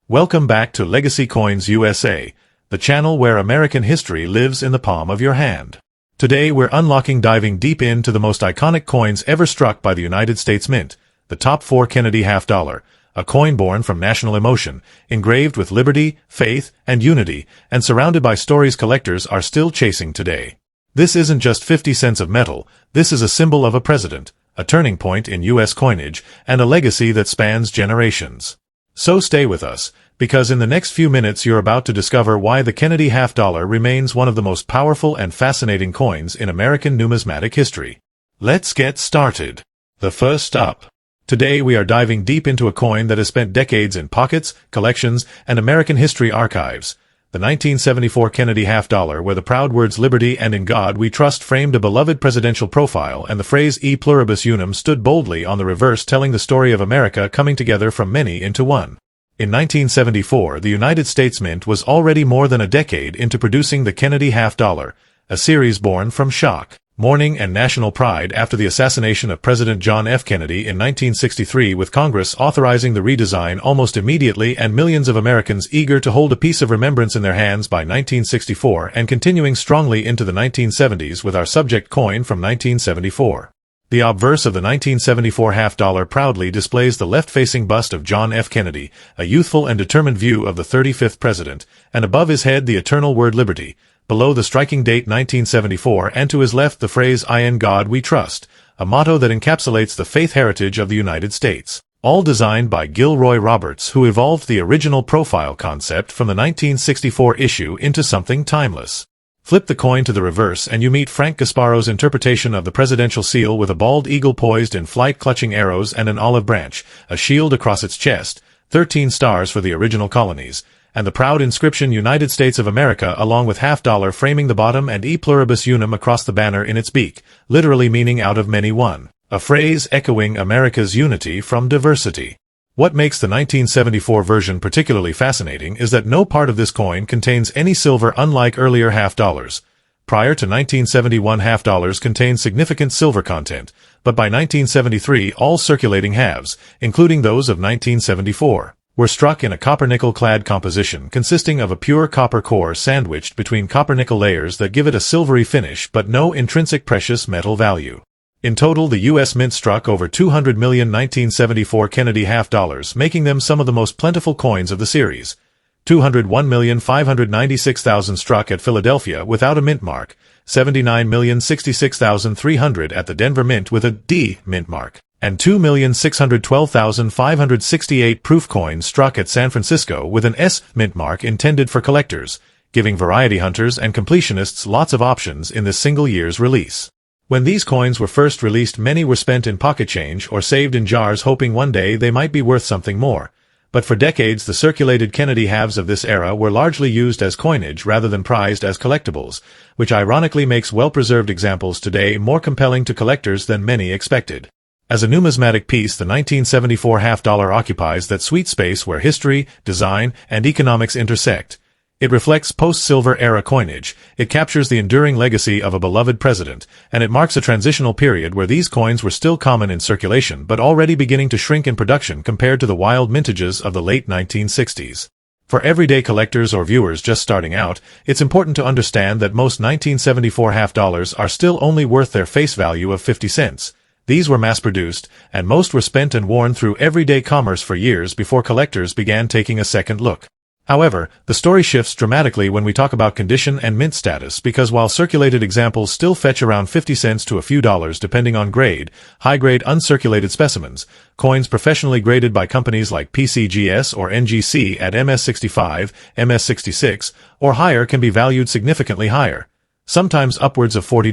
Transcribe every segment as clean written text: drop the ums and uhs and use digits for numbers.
Welcome back to Legacy Coins USA, the channel where American history lives in the palm of your hand. Today we're diving deep into the most iconic coins ever struck by the United States Mint, the top 4 Kennedy half dollar, a coin born from national emotion, engraved with liberty, faith, and unity, and surrounded by stories collectors are still chasing today. This isn't just 50 cents of metal, this is a symbol of a president, a turning point in U.S. coinage, and a legacy that spans generations. So stay with us, because in the next few minutes you're about to discover why the Kennedy half dollar remains one of the most powerful and fascinating coins in American numismatic history. Let's get started. The first up. Today we are diving deep into a coin that has spent decades in pockets, collections, and American history archives. The 1974 Kennedy half dollar, where the proud words "Liberty" and "In God We Trust" framed a beloved presidential profile, and the phrase "E pluribus unum" stood boldly on the reverse, telling the story of America coming together from many into one. In 1974, the United States Mint was already more than a decade into producing the Kennedy half dollar, a series born from shock, mourning, and national pride after the assassination of President John F. Kennedy in 1963, with Congress authorizing the redesign almost immediately and millions of Americans eager to hold a piece of remembrance in their hands by 1964, and continuing strongly into the 1970s with our subject coin from 1974. The obverse of the 1974 half dollar proudly displays the left-facing bust of John F. Kennedy, a youthful and determined view of the 35th president, and above his head the eternal word "Liberty." Below the striking date 1974, and to his left the phrase "In God We Trust," a motto that encapsulates the faith heritage of the United States. All designed by Gilroy Roberts, who evolved the original profile concept from the 1964 issue into something timeless. Flip the coin to the reverse and you meet Frank Gasparo's interpretation of the presidential seal, with a bald eagle poised in flight clutching arrows and an olive branch, a shield across its chest, 13 stars for the original colonies, and the proud inscription "United States of America" along with half dollar framing the bottom, and "E pluribus unum" across the banner in its beak, literally meaning "out of many one," a phrase echoing America's unity from diversity. What makes the 1974 version particularly fascinating is that no part of this coin contains any silver, unlike earlier half dollars. Prior to 1971, half dollars contained significant silver content, but by 1973 all circulating halves, including those of 1974, were struck in a copper-nickel-clad composition consisting of a pure copper core sandwiched between copper-nickel layers that give it a silvery finish but no intrinsic precious metal value. In total, the U.S. Mint struck over 200 million 1974 Kennedy half dollars, making them some of the most plentiful coins of the series. 201,596,000 struck at Philadelphia without a mint mark, 79,066,300 at the Denver Mint with a D mint mark, and 2,612,568 proof coins struck at San Francisco with an S mint mark intended for collectors, giving variety hunters and completionists lots of options in this single year's release. When these coins were first released, many were spent in pocket change or saved in jars, hoping one day they might be worth something more. But for decades the circulated Kennedy halves of this era were largely used as coinage rather than prized as collectibles, which ironically makes well-preserved examples today more compelling to collectors than many expected. As a numismatic piece, the 1974 half dollar occupies that sweet space where history, design, and economics intersect. It reflects post-Silver era coinage, it captures the enduring legacy of a beloved president, and it marks a transitional period where these coins were still common in circulation but already beginning to shrink in production compared to the wild mintages of the late 1960s. For everyday collectors or viewers just starting out, it's important to understand that most 1974 half dollars are still only worth their face value of 50 cents. These were mass-produced, and most were spent and worn through everyday commerce for years before collectors began taking a second look. However, the story shifts dramatically when we talk about condition and mint status, because while circulated examples still fetch around 50 cents to a few dollars depending on grade, high-grade uncirculated specimens, coins professionally graded by companies like PCGS or NGC at MS65, MS66, or higher can be valued significantly higher, sometimes upwards of $40,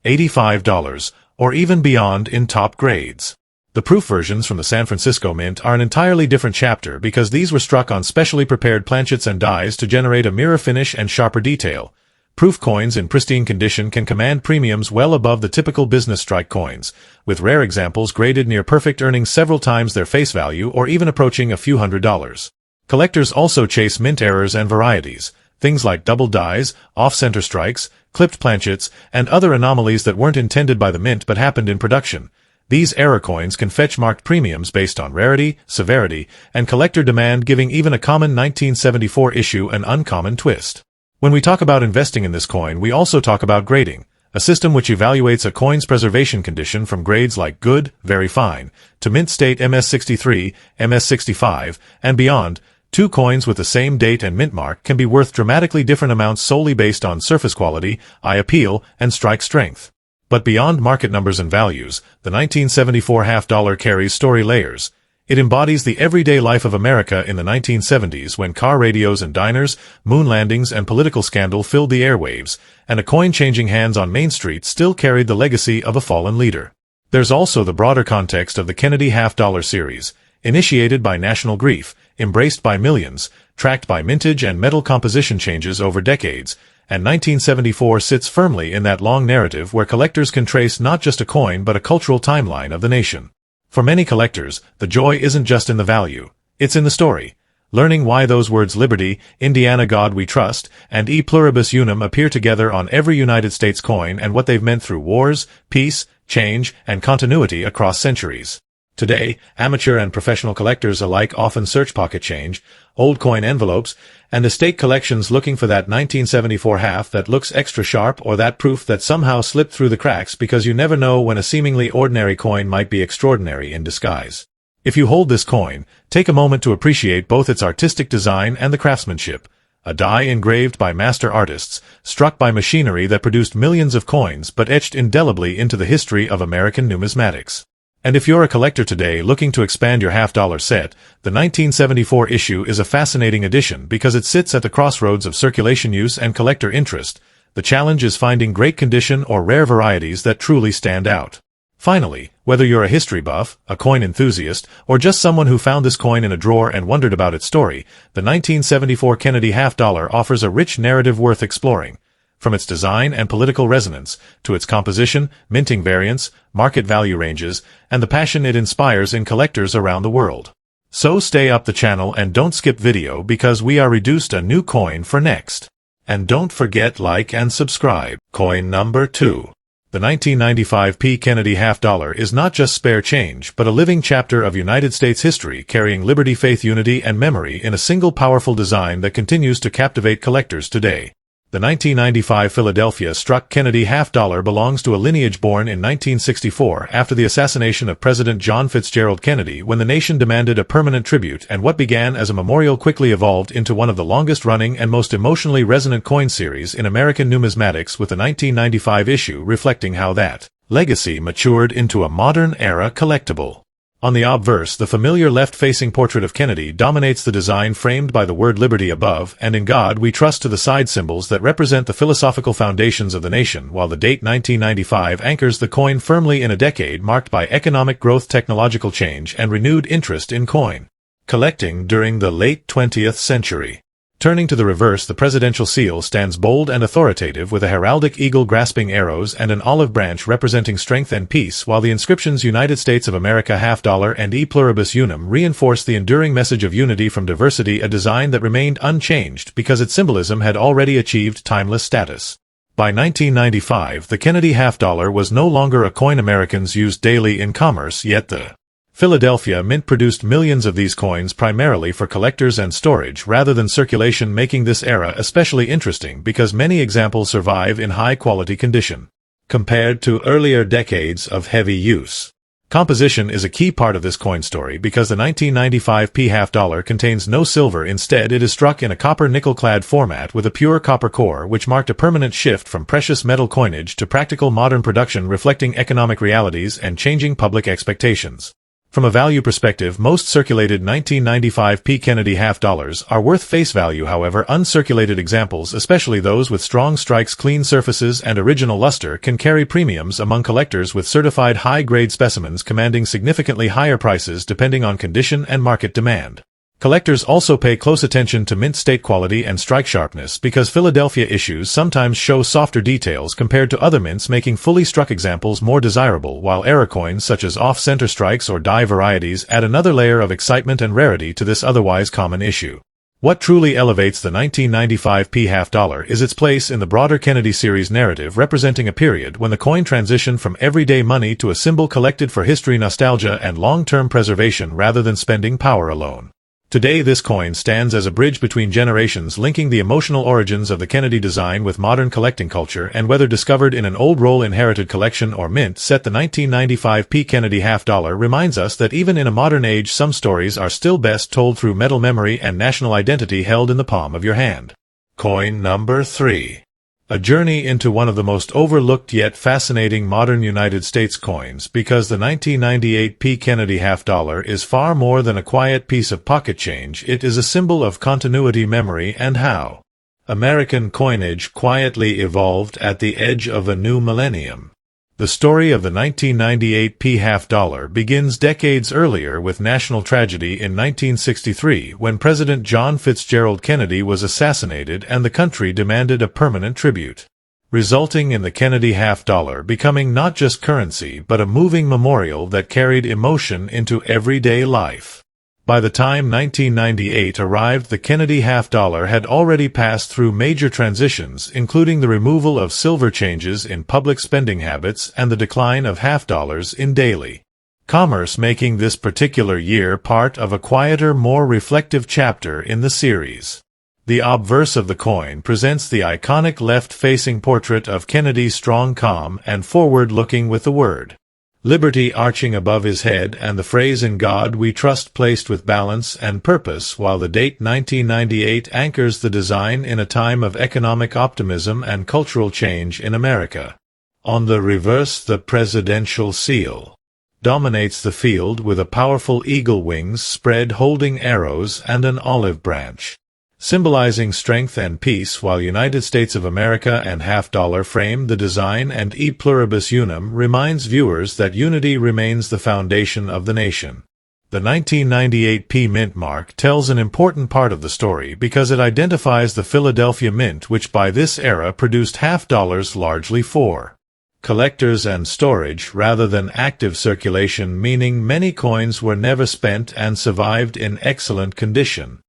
$85, or even beyond in top grades. The proof versions from the San Francisco Mint are an entirely different chapter, because these were struck on specially prepared planchets and dies to generate a mirror finish and sharper detail. Proof coins in pristine condition can command premiums well above the typical business strike coins, with rare examples graded near perfect earning several times their face value or even approaching a few $100s. Collectors also chase mint errors and varieties, things like double dies, off-center strikes, clipped planchets, and other anomalies that weren't intended by the mint but happened in production. These era coins can fetch marked premiums based on rarity, severity, and collector demand, giving even a common 1974 issue an uncommon twist. When we talk about investing in this coin, we also talk about grading, a system which evaluates a coin's preservation condition from grades like good, very fine, to mint state MS63, MS65, and beyond. Two coins with the same date and mint mark can be worth dramatically different amounts solely based on surface quality, eye appeal, and strike strength. But beyond market numbers and values, the 1974 half-dollar carries story layers. It embodies the everyday life of America in the 1970s when car radios and diners, moon landings, and political scandal filled the airwaves, and a coin changing hands on Main Street still carried the legacy of a fallen leader. There's also the broader context of the Kennedy half-dollar series, initiated by national grief, embraced by millions, tracked by mintage and metal composition changes over decades, and 1974 sits firmly in that long narrative where collectors can trace not just a coin but a cultural timeline of the nation. For many collectors, the joy isn't just in the value, it's in the story. Learning why those words Liberty, Indiana God We Trust, and E Pluribus Unum appear together on every United States coin and what they've meant through wars, peace, change, and continuity across centuries. Today, amateur and professional collectors alike often search pocket change, old coin envelopes, and estate collections looking for that 1974 half that looks extra sharp or that proof that somehow slipped through the cracks, because you never know when a seemingly ordinary coin might be extraordinary in disguise. If you hold this coin, take a moment to appreciate both its artistic design and the craftsmanship. A die engraved by master artists, struck by machinery that produced millions of coins but etched indelibly into the history of American numismatics. And if you're a collector today looking to expand your half-dollar set, the 1974 issue is a fascinating addition because it sits at the crossroads of circulation use and collector interest. The challenge is finding great condition or rare varieties that truly stand out. Finally, whether you're a history buff, a coin enthusiast, or just someone who found this coin in a drawer and wondered about its story, the 1974 Kennedy half-dollar offers a rich narrative worth exploring. From its design and political resonance, to its composition, minting variants, market value ranges, and the passion it inspires in collectors around the world. So stay up the channel and don't skip video because we are reduced a new coin for next. And don't forget like and subscribe. Coin number 2. The 1995 P. Kennedy half-dollar is not just spare change but a living chapter of United States history carrying liberty, faith, unity, and memory in a single powerful design that continues to captivate collectors today. The 1995 Philadelphia struck Kennedy half-dollar belongs to a lineage born in 1964 after the assassination of President John Fitzgerald Kennedy, when the nation demanded a permanent tribute, and what began as a memorial quickly evolved into one of the longest-running and most emotionally resonant coin series in American numismatics, with the 1995 issue reflecting how that legacy matured into a modern-era collectible. On the obverse, the familiar left-facing portrait of Kennedy dominates the design, framed by the word Liberty above, and In God We Trust to the side symbols that represent the philosophical foundations of the nation, while the date 1995 anchors the coin firmly in a decade marked by economic growth, technological change, and renewed interest in coin collecting during the late 20th century. Turning to the reverse, the presidential seal stands bold and authoritative with a heraldic eagle grasping arrows and an olive branch representing strength and peace, while the inscriptions United States of America half-dollar and E Pluribus Unum reinforce the enduring message of unity from diversity, a design that remained unchanged because its symbolism had already achieved timeless status. By 1995, the Kennedy half-dollar was no longer a coin Americans used daily in commerce, yet the Philadelphia Mint produced millions of these coins primarily for collectors and storage rather than circulation, making this era especially interesting because many examples survive in high-quality condition. Compared to earlier decades of heavy use, composition is a key part of this coin story because the 1995 P half-dollar contains no silver. Instead, it is struck in a copper nickel-clad format with a pure copper core, which marked a permanent shift from precious metal coinage to practical modern production, reflecting economic realities and changing public expectations. From a value perspective, most circulated 1995 P. Kennedy half-dollars are worth face value. However, uncirculated examples, especially those with strong strikes, clean surfaces, and original luster, can carry premiums among collectors, with certified high-grade specimens commanding significantly higher prices depending on condition and market demand. Collectors also pay close attention to mint state quality and strike sharpness because Philadelphia issues sometimes show softer details compared to other mints, making fully struck examples more desirable, while era coins such as off-center strikes or die varieties add another layer of excitement and rarity to this otherwise common issue. What truly elevates the 1995 P half dollar is its place in the broader Kennedy series narrative, representing a period when the coin transitioned from everyday money to a symbol collected for history, nostalgia, and long-term preservation rather than spending power alone. Today, this coin stands as a bridge between generations, linking the emotional origins of the Kennedy design with modern collecting culture, and whether discovered in an old roll-inherited collection or mint set, the 1995 P Kennedy half dollar reminds us that even in a modern age, some stories are still best told through metal memory and national identity held in the palm of your hand. Coin number 3. A journey into one of the most overlooked yet fascinating modern United States coins, because the 1998 P Kennedy half dollar is far more than a quiet piece of pocket change. It is a symbol of continuity, memory, and how American coinage quietly evolved at the edge of a new millennium. The story of the 1998 P half dollar begins decades earlier with national tragedy in 1963, when President John Fitzgerald Kennedy was assassinated and the country demanded a permanent tribute, resulting in the Kennedy half dollar becoming not just currency but a moving memorial that carried emotion into everyday life. By the time 1998 arrived, the Kennedy half dollar had already passed through major transitions, including the removal of silver, changes in public spending habits, and the decline of half dollars in daily commerce, making this particular year part of a quieter, more reflective chapter in the series. The obverse of the coin presents the iconic left-facing portrait of Kennedy, strong, calm, and forward-looking, with the word Liberty arching above his head and the phrase "In God We Trust" placed with balance and purpose, while the date 1998 anchors the design in a time of economic optimism and cultural change in America. On the reverse, the presidential seal dominates the field with a powerful eagle wings spread holding arrows and an olive branch, symbolizing strength and peace, while United States of America and half dollar frame the design, and E Pluribus Unum reminds viewers that unity remains the foundation of the nation. The 1998 P Mint mark tells an important part of the story because it identifies the Philadelphia Mint, which by this era produced half dollars largely for collectors and storage rather than active circulation, meaning many coins were never spent and survived in excellent condition.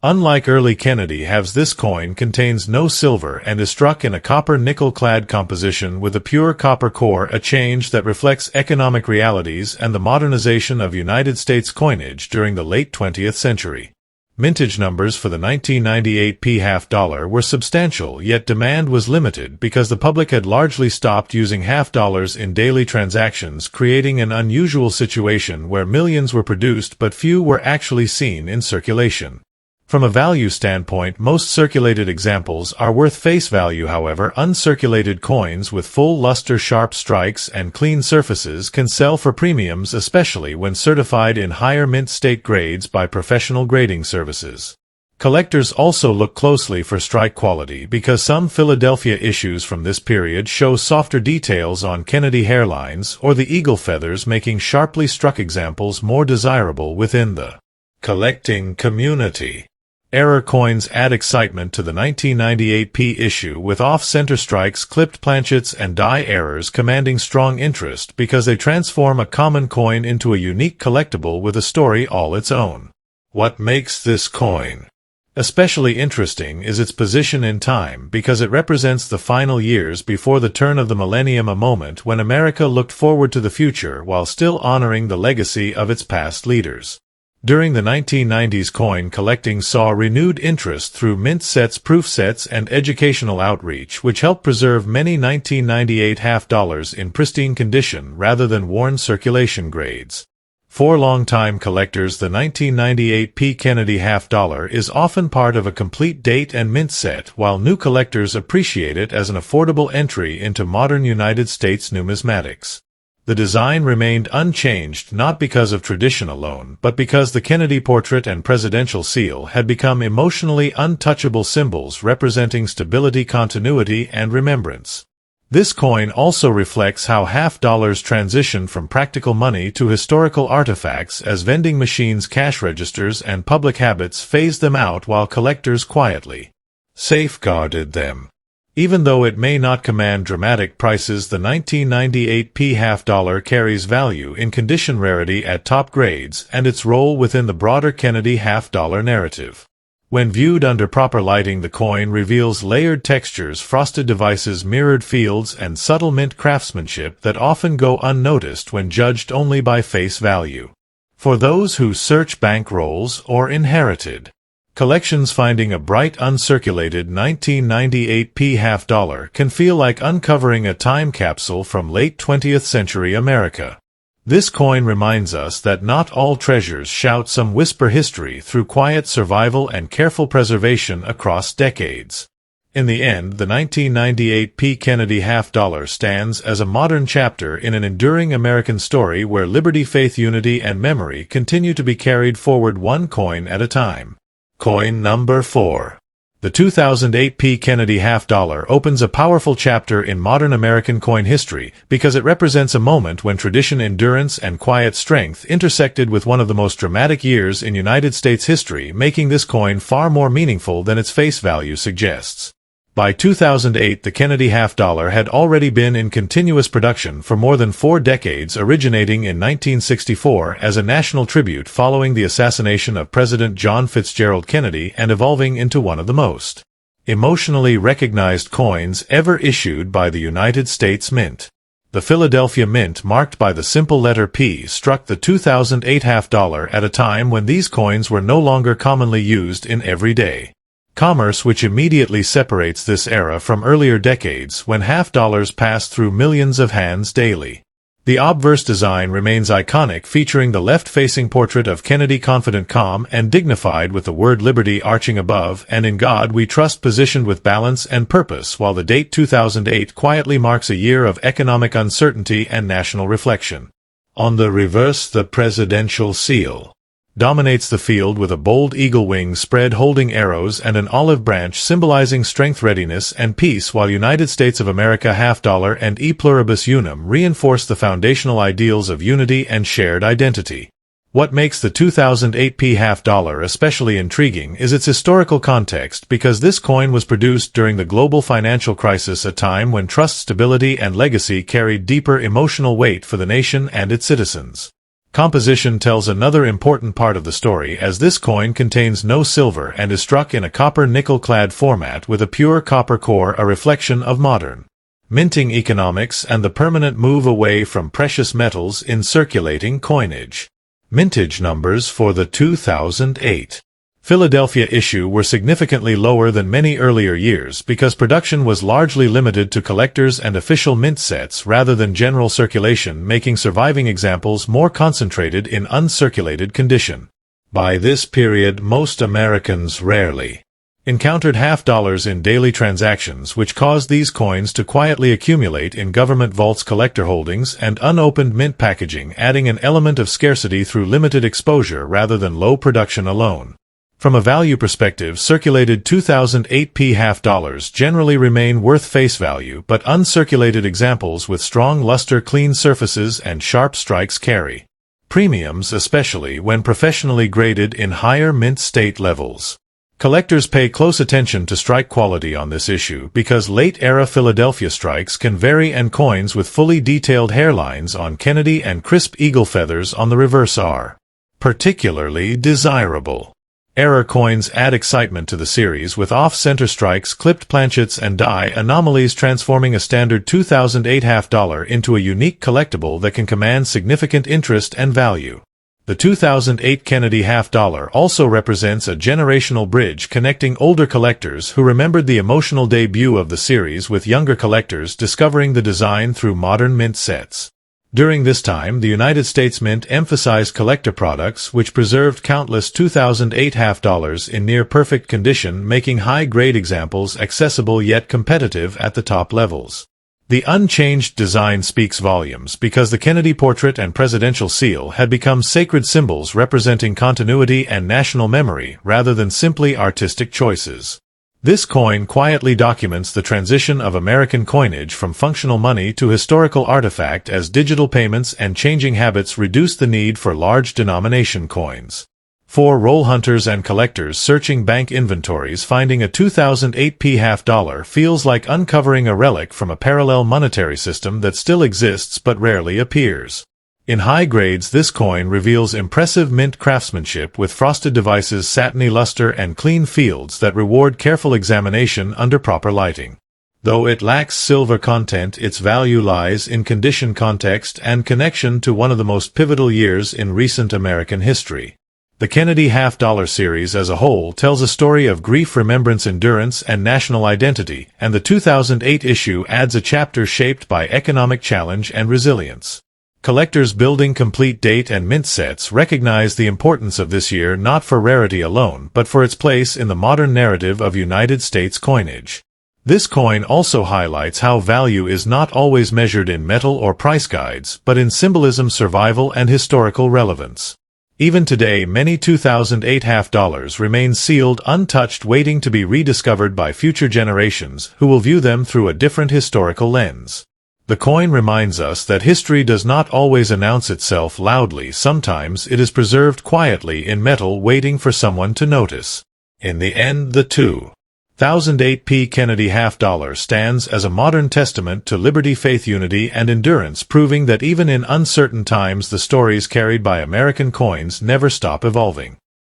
Unlike early Kennedy halves, this coin contains no silver and is struck in a copper-nickel-clad composition with a pure copper core, a change that reflects economic realities and the modernization of United States coinage during the late 20th century. Mintage numbers for the 1998 P half dollar were substantial, yet demand was limited because the public had largely stopped using half dollars in daily transactions, creating an unusual situation where millions were produced but few were actually seen in circulation. From a value standpoint, most circulated examples are worth face value. However, uncirculated coins with full luster, sharp strikes, and clean surfaces can sell for premiums, especially when certified in higher mint state grades by professional grading services. Collectors also look closely for strike quality because some Philadelphia issues from this period show softer details on Kennedy hairlines or the eagle feathers, making sharply struck examples more desirable within the collecting community. Error coins add excitement to the 1998 P issue, with off-center strikes, clipped planchets, and die errors commanding strong interest because they transform a common coin into a unique collectible with a story all its own. What makes this coin especially interesting is its position in time, because it represents the final years before the turn of the millennium, a moment when America looked forward to the future while still honoring the legacy of its past leaders. During the 1990s, coin collecting saw renewed interest through mint sets, proof sets, and educational outreach, which helped preserve many 1998 half dollars in pristine condition rather than worn circulation grades. For longtime collectors, the 1998 P Kennedy half dollar is often part of a complete date and mint set, while new collectors appreciate it as an affordable entry into modern United States numismatics. The design remained unchanged not because of tradition alone, but because the Kennedy portrait and presidential seal had become emotionally untouchable symbols representing stability, continuity, and remembrance. This coin also reflects how half dollars transitioned from practical money to historical artifacts as vending machines, cash registers, and public habits phased them out while collectors quietly safeguarded them. Even though it may not command dramatic prices, the 1998 P half dollar carries value in condition, rarity at top grades, and its role within the broader Kennedy half dollar narrative. When viewed under proper lighting, the coin reveals layered textures, frosted devices, mirrored fields, and subtle mint craftsmanship that often go unnoticed when judged only by face value. For those who search bankrolls or inherited collections, finding a bright uncirculated 1998 p half-dollar can feel like uncovering a time capsule from late 20th century America. This coin reminds us that not all treasures shout. Some whisper history through quiet survival and careful preservation across decades. In the end, the 1998 P. Kennedy half-dollar stands as a modern chapter in an enduring American story where liberty, faith, unity, and memory continue to be carried forward one coin at a time. Coin number 4. The 2008 P. Kennedy half-dollar opens a powerful chapter in modern American coin history because it represents a moment when tradition, endurance, and quiet strength intersected with one of the most dramatic years in United States history, making this coin far more meaningful than its face value suggests. By 2008, the Kennedy half-dollar had already been in continuous production for more than 4 decades, originating in 1964 as a national tribute following the assassination of President John Fitzgerald Kennedy and evolving into one of the most emotionally recognized coins ever issued by the United States Mint. The Philadelphia Mint, marked by the simple letter P, struck the 2008 half-dollar at a time when these coins were no longer commonly used in everyday commerce, which immediately separates this era from earlier decades when half-dollars passed through millions of hands daily. The obverse design remains iconic, featuring the left-facing portrait of Kennedy, confident, calm, and dignified, with the word liberty arching above, and in God we trust positioned with balance and purpose, while the date 2008 quietly marks a year of economic uncertainty and national reflection. On the reverse, the presidential seal dominates the field with a bold eagle wing spread holding arrows and an olive branch symbolizing strength, readiness, and peace, while United States of America half-dollar and E pluribus unum reinforce the foundational ideals of unity and shared identity. What makes the 2008 P half-dollar especially intriguing is its historical context, because this coin was produced during the global financial crisis, a time when trust, stability, and legacy carried deeper emotional weight for the nation and its citizens. Composition tells another important part of the story, as this coin contains no silver and is struck in a copper nickel-clad format with a pure copper core, a reflection of modern minting economics and the permanent move away from precious metals in circulating coinage. Mintage numbers for the 2008 Philadelphia issue were significantly lower than many earlier years because production was largely limited to collectors and official mint sets rather than general circulation, making surviving examples more concentrated in uncirculated condition. By this period, most Americans rarely encountered half-dollars in daily transactions, which caused these coins to quietly accumulate in government vaults, collector holdings, and unopened mint packaging, adding an element of scarcity through limited exposure rather than low production alone. From a value perspective, circulated 2008 P half-dollars generally remain worth face value, but uncirculated examples with strong luster, clean surfaces, and sharp strikes carry premiums, especially when professionally graded in higher mint state levels. Collectors pay close attention to strike quality on this issue because late-era Philadelphia strikes can vary, and coins with fully detailed hairlines on Kennedy and crisp eagle feathers on the reverse are particularly desirable. Era coins add excitement to the series, with off-center strikes, clipped planchets, and die anomalies, transforming a standard 2008 half-dollar into a unique collectible that can command significant interest and value. The 2008 Kennedy half-dollar also represents a generational bridge connecting older collectors who remembered the emotional debut of the series with younger collectors discovering the design through modern mint sets. During this time, the United States Mint emphasized collector products, which preserved countless 2008 half-dollars in near-perfect condition, making high-grade examples accessible yet competitive at the top levels. The unchanged design speaks volumes because the Kennedy portrait and presidential seal had become sacred symbols representing continuity and national memory rather than simply artistic choices. This coin quietly documents the transition of American coinage from functional money to historical artifact as digital payments and changing habits reduce the need for large denomination coins. For roll hunters and collectors searching bank inventories, finding a 2008 P half-dollar feels like uncovering a relic from a parallel monetary system that still exists but rarely appears. In high grades, this coin reveals impressive mint craftsmanship with frosted devices, satiny luster, and clean fields that reward careful examination under proper lighting. Though it lacks silver content, its value lies in condition, context, and connection to one of the most pivotal years in recent American history. The Kennedy half-dollar series as a whole tells a story of grief, remembrance, endurance, and national identity, and the 2008 issue adds a chapter shaped by economic challenge and resilience. Collectors building complete date and mint sets recognize the importance of this year not for rarity alone but for its place in the modern narrative of United States coinage. This coin also highlights how value is not always measured in metal or price guides, but in symbolism, survival, and historical relevance. Even today, many 2008 half-dollars remain sealed, untouched, waiting to be rediscovered by future generations who will view them through a different historical lens. The coin reminds us that history does not always announce itself loudly. Sometimes it is preserved quietly in metal, waiting for someone to notice. In the end, the 2008 Kennedy half-dollar stands as a modern testament to liberty, faith, unity, and endurance, proving that even in uncertain times the stories carried by American coins never stop evolving.